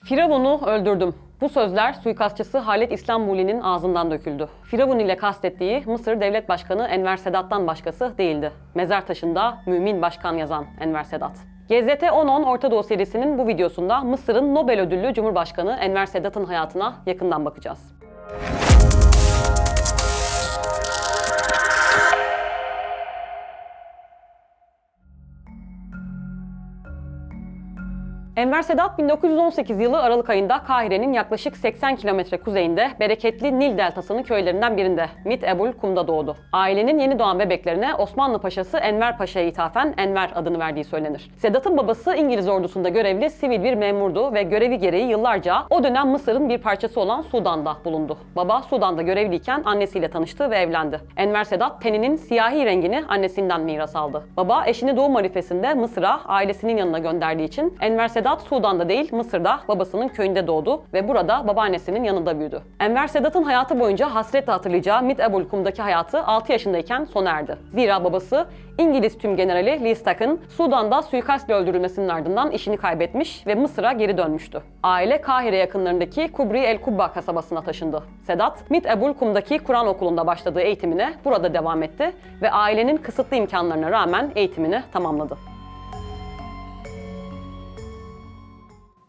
Firavun'u öldürdüm. Bu sözler suikastçısı Halet İslambulli'nin ağzından döküldü. Firavun ile kastettiği Mısır Devlet Başkanı Enver Sedat'tan başkası değildi. Mezar taşında Mümin Başkan yazan Enver Sedat. GZT 10-10 Orta Doğu serisinin bu videosunda Mısır'ın Nobel ödüllü Cumhurbaşkanı Enver Sedat'ın hayatına yakından bakacağız. Enver Sedat 1918 yılı Aralık ayında Kahire'nin yaklaşık 80 kilometre kuzeyinde bereketli Nil Deltası'nın köylerinden birinde Mit Ebul Kum'da doğdu. Ailenin yeni doğan bebeklerine Osmanlı Paşası Enver Paşa'ya ithafen Enver adını verdiği söylenir. Sedat'ın babası İngiliz ordusunda görevli sivil bir memurdu ve görevi gereği yıllarca o dönem Mısır'ın bir parçası olan Sudan'da bulundu. Baba Sudan'da görevliyken annesiyle tanıştı ve evlendi. Enver Sedat teninin siyahi rengini annesinden miras aldı. Baba eşini doğum arifesinde Mısır'a ailesinin yanına gönderdiği için Enver Sedat Sudan'da değil Mısır'da babasının köyünde doğdu ve burada babaannesinin yanında büyüdü. Enver Sedat'ın hayatı boyunca hasretle hatırlayacağı Mit Ebul Kum'daki hayatı 6 yaşındayken sona erdi. Zira babası İngiliz tümgenerali Lee Stack'ın Sudan'da suikastla öldürülmesinin ardından işini kaybetmiş ve Mısır'a geri dönmüştü. Aile Kahire yakınlarındaki Kubri El Kubba kasabasına taşındı. Sedat, Mit Ebul Kum'daki Kur'an okulunda başladığı eğitimine burada devam etti ve ailenin kısıtlı imkanlarına rağmen eğitimini tamamladı.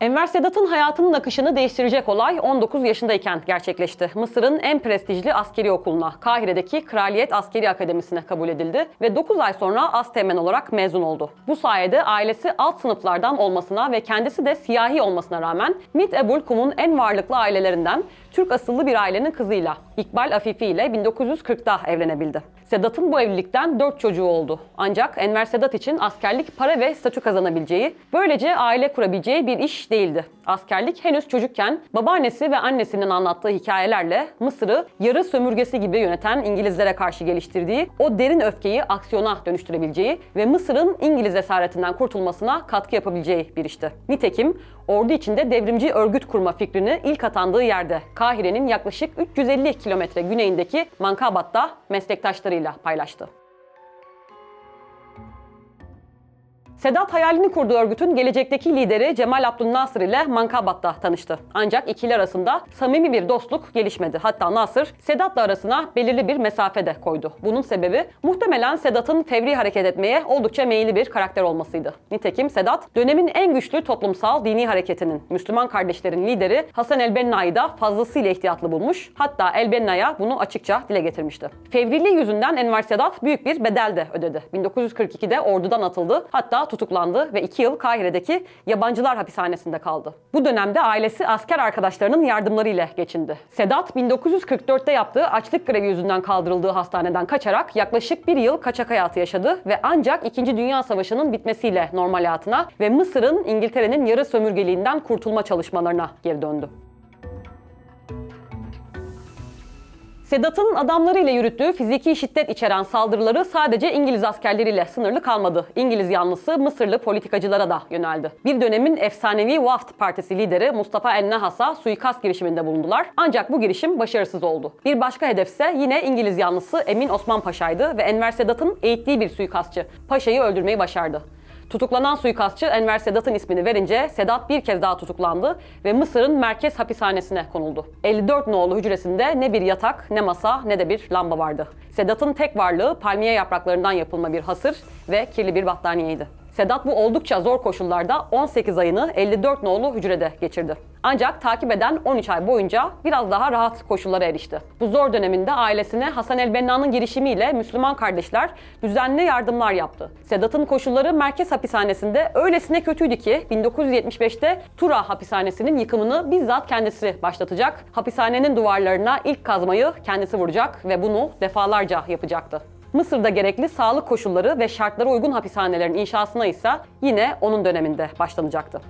Enver Sedat'ın hayatının akışını değiştirecek olay 19 yaşındayken gerçekleşti. Mısır'ın en prestijli askeri okuluna, Kahire'deki Kraliyet Askeri Akademisi'ne kabul edildi ve 9 ay sonra asteğmen olarak mezun oldu. Bu sayede ailesi alt sınıflardan olmasına ve kendisi de siyahi olmasına rağmen Mit Ebul Kum'un en varlıklı ailelerinden Türk asıllı bir ailenin kızıyla İkbal Afifi ile 1940'da evlenebildi. Sedat'ın bu evlilikten 4 çocuğu oldu. Ancak Enver Sedat için askerlik para ve statü kazanabileceği, böylece aile kurabileceği bir iş değildi. Askerlik henüz çocukken babaannesi ve annesinin anlattığı hikayelerle Mısır'ı yarı sömürgesi gibi yöneten İngilizlere karşı geliştirdiği o derin öfkeyi aksiyona dönüştürebileceği ve Mısır'ın İngiliz esaretinden kurtulmasına katkı yapabileceği bir işti. Nitekim ordu içinde devrimci örgüt kurma fikrini ilk atandığı yerde Kahire'nin yaklaşık 350 kilometre güneyindeki Mankabat'ta meslektaşlarıyla paylaştı. Sedat hayalini kurduğu örgütün gelecekteki lideri Cemal Abdülnasır ile Mankabat'ta tanıştı. Ancak ikili arasında samimi bir dostluk gelişmedi. Hatta Nasır, Sedat'la arasına belirli bir mesafe de koydu. Bunun sebebi muhtemelen Sedat'ın fevri hareket etmeye oldukça meyilli bir karakter olmasıydı. Nitekim Sedat, dönemin en güçlü toplumsal dini hareketinin, Müslüman kardeşlerin lideri Hasan el-Benna'yı da fazlasıyla ihtiyatlı bulmuş. Hatta el-Benna'ya bunu açıkça dile getirmişti. Fevriliği yüzünden Enver Sedat büyük bir bedel de ödedi. 1942'de ordudan atıldı. Hatta tutuklandı ve 2 yıl Kahire'deki yabancılar hapishanesinde kaldı. Bu dönemde ailesi asker arkadaşlarının yardımlarıyla geçindi. Sedat 1944'te yaptığı açlık grevi yüzünden kaldırıldığı hastaneden kaçarak yaklaşık 1 yıl kaçak hayatı yaşadı ve ancak 2. Dünya Savaşı'nın bitmesiyle normal hayatına ve Mısır'ın İngiltere'nin yarı sömürgeliğinden kurtulma çalışmalarına geri döndü. Sedat'ın adamlarıyla yürüttüğü fiziki şiddet içeren saldırıları sadece İngiliz askerleriyle sınırlı kalmadı. İngiliz yanlısı Mısırlı politikacılara da yöneldi. Bir dönemin efsanevi Waft Partisi lideri Mustafa el-Nahas'a suikast girişiminde bulundular. Ancak bu girişim başarısız oldu. Bir başka hedefse yine İngiliz yanlısı Emin Osman Paşa'ydı ve Enver Sedat'ın eğittiği bir suikastçı Paşa'yı öldürmeyi başardı. Tutuklanan suikastçı Enver Sedat'ın ismini verince Sedat bir kez daha tutuklandı ve Mısır'ın merkez hapishanesine konuldu. 54 nolu hücresinde ne bir yatak, ne masa, ne de bir lamba vardı. Sedat'ın tek varlığı palmiye yapraklarından yapılma bir hasır ve kirli bir battaniyeydi. Sedat bu oldukça zor koşullarda 18 ayını 54 nolu hücrede geçirdi. Ancak takip eden 13 ay boyunca biraz daha rahat koşullara erişti. Bu zor döneminde ailesine Hasan el-Benna'nın girişimiyle Müslüman kardeşler düzenli yardımlar yaptı. Sedat'ın koşulları merkez hapishanesinde öylesine kötüydü ki 1975'te Tura hapishanesinin yıkımını bizzat kendisi başlatacak. Hapishanenin duvarlarına ilk kazmayı kendisi vuracak ve bunu defalarca yapacaktı. Mısır'da gerekli sağlık koşulları ve şartlara uygun hapishanelerin inşasına ise yine onun döneminde başlanacaktı.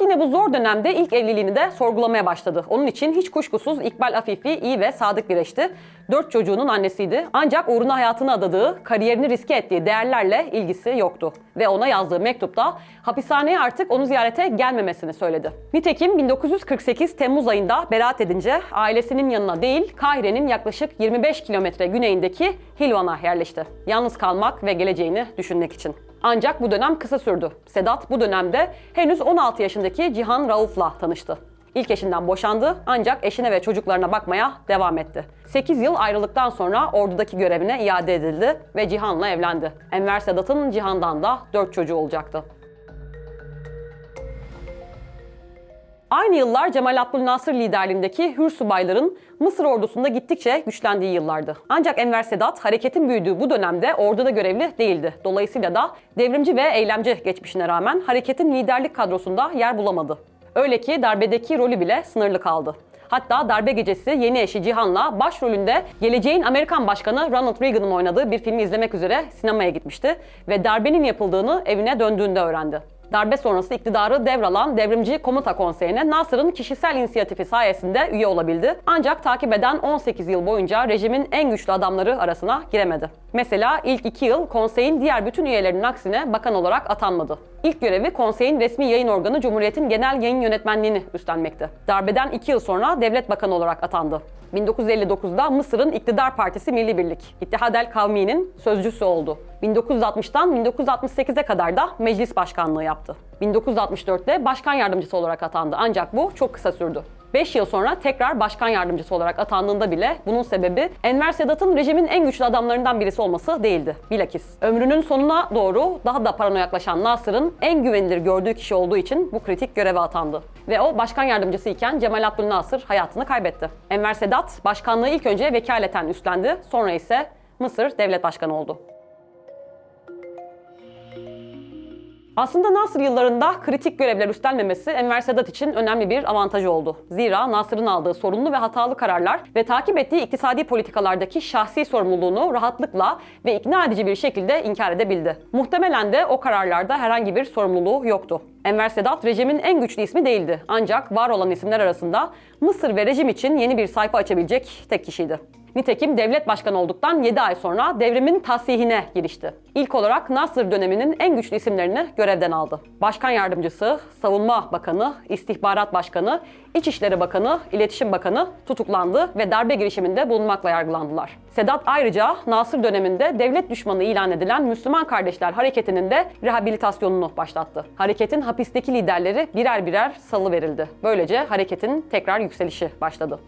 Yine bu zor dönemde ilk evliliğini de sorgulamaya başladı. Onun için hiç kuşkusuz İkbal Afifi iyi ve sadık bir eşti. 4 çocuğunun annesiydi. Ancak uğruna hayatını adadığı, kariyerini riske ettiği değerlerle ilgisi yoktu. Ve ona yazdığı mektupta hapishaneye artık onu ziyarete gelmemesini söyledi. Nitekim 1948 Temmuz ayında beraat edince ailesinin yanına değil, Kahire'nin yaklaşık 25 kilometre güneyindeki Hilvan'a yerleşti. Yalnız kalmak ve geleceğini düşünmek için. Ancak bu dönem kısa sürdü. Sedat bu dönemde henüz 16 yaşındaki Cihan Rauf'la tanıştı. İlk eşinden boşandı ancak eşine ve çocuklarına bakmaya devam etti. 8 yıl ayrılıktan sonra ordudaki görevine iade edildi ve Cihan'la evlendi. Enver Sedat'ın Cihan'dan da 4 çocuğu olacaktı. Aynı yıllar Cemal Abdülnasır liderliğindeki Hür subayların Mısır ordusunda gittikçe güçlendiği yıllardı. Ancak Enver Sedat hareketin büyüdüğü bu dönemde orduda görevli değildi. Dolayısıyla da devrimci ve eylemci geçmişine rağmen hareketin liderlik kadrosunda yer bulamadı. Öyle ki darbedeki rolü bile sınırlı kaldı. Hatta darbe gecesi yeni eşi Cihan'la başrolünde geleceğin Amerikan Başkanı Ronald Reagan'ın oynadığı bir filmi izlemek üzere sinemaya gitmişti ve darbenin yapıldığını evine döndüğünde öğrendi. Darbe sonrası iktidarı devralan Devrimci Komuta Konseyi'ne Nasır'ın kişisel inisiyatifi sayesinde üye olabildi. Ancak takip eden 18 yıl boyunca rejimin en güçlü adamları arasına giremedi. Mesela ilk 2 yıl konseyin diğer bütün üyelerinin aksine bakan olarak atanmadı. İlk görevi konseyin resmi yayın organı Cumhuriyet'in genel yayın yönetmenliğini üstlenmekti. Darbeden 2 yıl sonra devlet bakanı olarak atandı. 1959'da Mısır'ın iktidar partisi Milli Birlik, İttihad-el Kavmi'nin sözcüsü oldu. 1960'tan 1968'e kadar da meclis başkanlığı yaptı. 1964'te başkan yardımcısı olarak atandı ancak bu çok kısa sürdü. 5 yıl sonra tekrar başkan yardımcısı olarak atandığında bile bunun sebebi Enver Sedat'ın rejimin en güçlü adamlarından birisi olması değildi. Bilakis ömrünün sonuna doğru daha da paranoyaklaşan Nasır'ın en güvenilir gördüğü kişi olduğu için bu kritik göreve atandı. Ve o başkan yardımcısı iken Cemal Abdülnasır hayatını kaybetti. Enver Sedat başkanlığı ilk önce vekaleten üstlendi, sonra ise Mısır devlet başkanı oldu. Aslında Nasır yıllarında kritik görevler üstlenmemesi Enver Sedat için önemli bir avantajı oldu. Zira Nasır'ın aldığı sorunlu ve hatalı kararlar ve takip ettiği iktisadi politikalardaki şahsi sorumluluğunu rahatlıkla ve ikna edici bir şekilde inkar edebildi. Muhtemelen de o kararlarda herhangi bir sorumluluğu yoktu. Enver Sedat rejimin en güçlü ismi değildi. Ancak var olan isimler arasında Mısır ve rejim için yeni bir sayfa açabilecek tek kişiydi. Nitekim devlet başkanı olduktan 7 ay sonra devrimin tasihine girişti. İlk olarak Nasır döneminin en güçlü isimlerini görevden aldı. Başkan yardımcısı, savunma bakanı, istihbarat başkanı, İçişleri Bakanı, İletişim Bakanı tutuklandı ve darbe girişiminde bulunmakla yargılandılar. Sedat ayrıca Nasır döneminde devlet düşmanı ilan edilen Müslüman Kardeşler Hareketi'nin de rehabilitasyonunu başlattı. Hareketin hapisteki liderleri birer birer salıverildi. Böylece hareketin tekrar yükselişi başladı.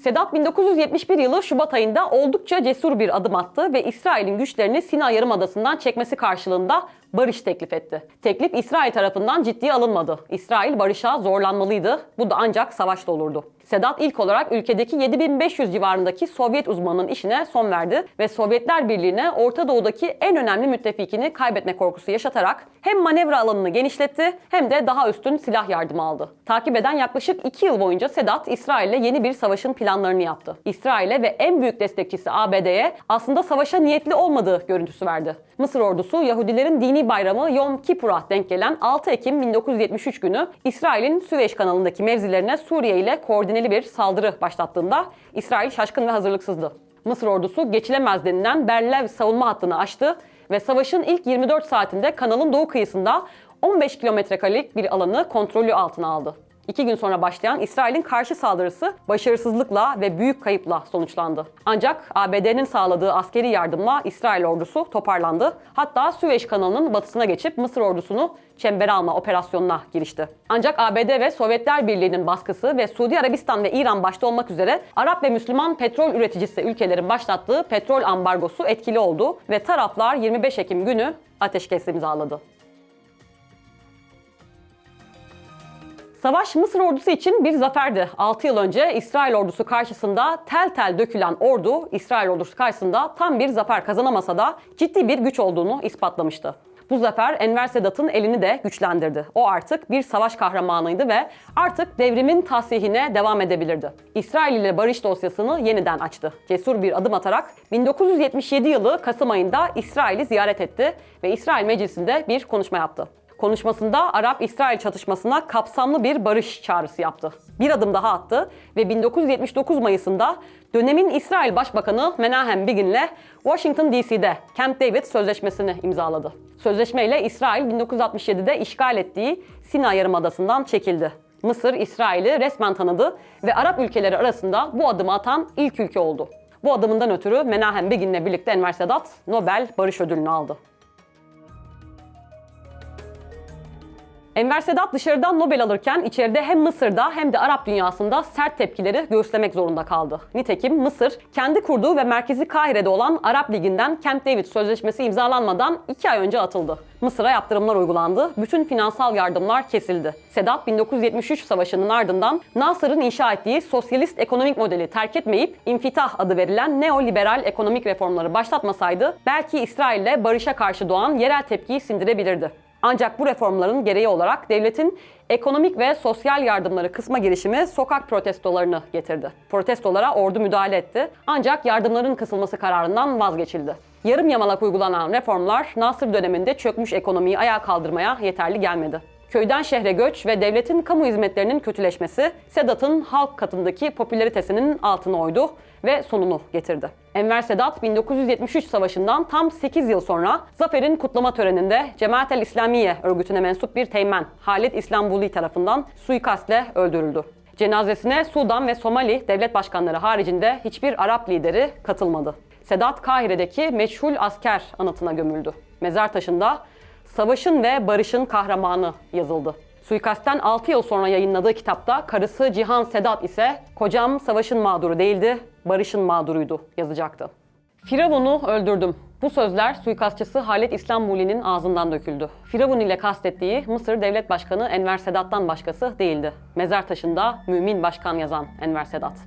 Sedat 1971 yılı Şubat ayında oldukça cesur bir adım attı ve İsrail'in güçlerini Sina Yarımadası'ndan çekmesi karşılığında barış teklif etti. Teklif İsrail tarafından ciddiye alınmadı. İsrail barışa zorlanmalıydı. Bu da ancak savaşla olurdu. Sedat ilk olarak ülkedeki 7500 civarındaki Sovyet uzmanının işine son verdi ve Sovyetler Birliği'ne Orta Doğu'daki en önemli müttefikini kaybetme korkusu yaşatarak hem manevra alanını genişletti hem de daha üstün silah yardımı aldı. Takip eden yaklaşık 2 yıl boyunca Sedat İsrail'le yeni bir savaşın planlarını yaptı. İsrail'e ve en büyük destekçisi ABD'ye aslında savaşa niyetli olmadığı görüntüsü verdi. Mısır ordusu Yahudilerin dini bayramı Yom Kippur'a denk gelen 6 Ekim 1973 günü İsrail'in Süveyş kanalındaki mevzilerine Suriye ile koordineli bir saldırı başlattığında İsrail şaşkın ve hazırlıksızdı. Mısır ordusu geçilemez denilen Berlev savunma hattını aştı ve savaşın ilk 24 saatinde kanalın doğu kıyısında 15 kilometrekarelik bir alanı kontrolü altına aldı. 2 gün sonra başlayan İsrail'in karşı saldırısı başarısızlıkla ve büyük kayıpla sonuçlandı. Ancak ABD'nin sağladığı askeri yardımla İsrail ordusu toparlandı. Hatta Süveyş kanalının batısına geçip Mısır ordusunu çembere alma operasyonuna girişti. Ancak ABD ve Sovyetler Birliği'nin baskısı ve Suudi Arabistan ve İran başta olmak üzere Arap ve Müslüman petrol üreticisi ülkelerin başlattığı petrol ambargosu etkili oldu ve taraflar 25 Ekim günü ateşkes imzaladı. Savaş Mısır ordusu için bir zaferdi. 6 yıl önce İsrail ordusu karşısında tel tel dökülen ordu, İsrail ordusu karşısında tam bir zafer kazanamasa da ciddi bir güç olduğunu ispatlamıştı. Bu zafer Enver Sedat'ın elini de güçlendirdi. O artık bir savaş kahramanıydı ve artık devrimin tasihine devam edebilirdi. İsrail ile barış dosyasını yeniden açtı. Cesur bir adım atarak 1977 yılı Kasım ayında İsrail'i ziyaret etti ve İsrail Meclisi'nde bir konuşma yaptı. Konuşmasında Arap-İsrail çatışmasına kapsamlı bir barış çağrısı yaptı. Bir adım daha attı ve 1979 Mayıs'ında dönemin İsrail Başbakanı Menahem Begin'le Washington DC'de Camp David Sözleşmesi'ni imzaladı. Sözleşmeyle İsrail 1967'de işgal ettiği Sina Yarımadası'ndan çekildi. Mısır, İsrail'i resmen tanıdı ve Arap ülkeleri arasında bu adımı atan ilk ülke oldu. Bu adımından ötürü Menahem Begin'le birlikte Enver Sedat Nobel Barış Ödülünü aldı. Enver Sedat dışarıdan Nobel alırken içeride hem Mısır'da hem de Arap dünyasında sert tepkileri göğüslemek zorunda kaldı. Nitekim Mısır, kendi kurduğu ve merkezi Kahire'de olan Arap Ligi'nden Camp David Sözleşmesi imzalanmadan 2 ay önce atıldı. Mısır'a yaptırımlar uygulandı, bütün finansal yardımlar kesildi. Sedat 1973 savaşının ardından Nasır'ın inşa ettiği sosyalist ekonomik modeli terk etmeyip İnfitah adı verilen neoliberal ekonomik reformları başlatmasaydı belki İsrail'le barışa karşı doğan yerel tepkiyi sindirebilirdi. Ancak bu reformların gereği olarak devletin ekonomik ve sosyal yardımları kısma girişimi sokak protestolarını getirdi. Protestolara ordu müdahale etti. Ancak yardımların kısılması kararından vazgeçildi. Yarım yamalak uygulanan reformlar Nasır döneminde çökmüş ekonomiyi ayağa kaldırmaya yeterli gelmedi. Köyden şehre göç ve devletin kamu hizmetlerinin kötüleşmesi Sedat'ın halk katındaki popülaritesinin altına oydu ve sonunu getirdi. Enver Sedat 1973 savaşından tam 8 yıl sonra zaferin kutlama töreninde Cemaat-el İslamiye örgütüne mensup bir teğmen Halit İslambuli tarafından suikastle öldürüldü. Cenazesine Sudan ve Somali devlet başkanları haricinde hiçbir Arap lideri katılmadı. Sedat Kahire'deki meçhul asker anıtına gömüldü. Mezar taşında "Savaşın ve barışın kahramanı" yazıldı. Suikastten 6 yıl sonra yayınladığı kitapta karısı Cihan Sedat ise "Kocam savaşın mağduru değildi, barışın mağduruydu" yazacaktı. Firavun'u öldürdüm. Bu sözler suikastçısı Halit İslambuli'nin ağzından döküldü. Firavun ile kastettiği Mısır Devlet Başkanı Enver Sedat'tan başkası değildi. Mezar taşında "Mümin Başkan" yazan Enver Sedat.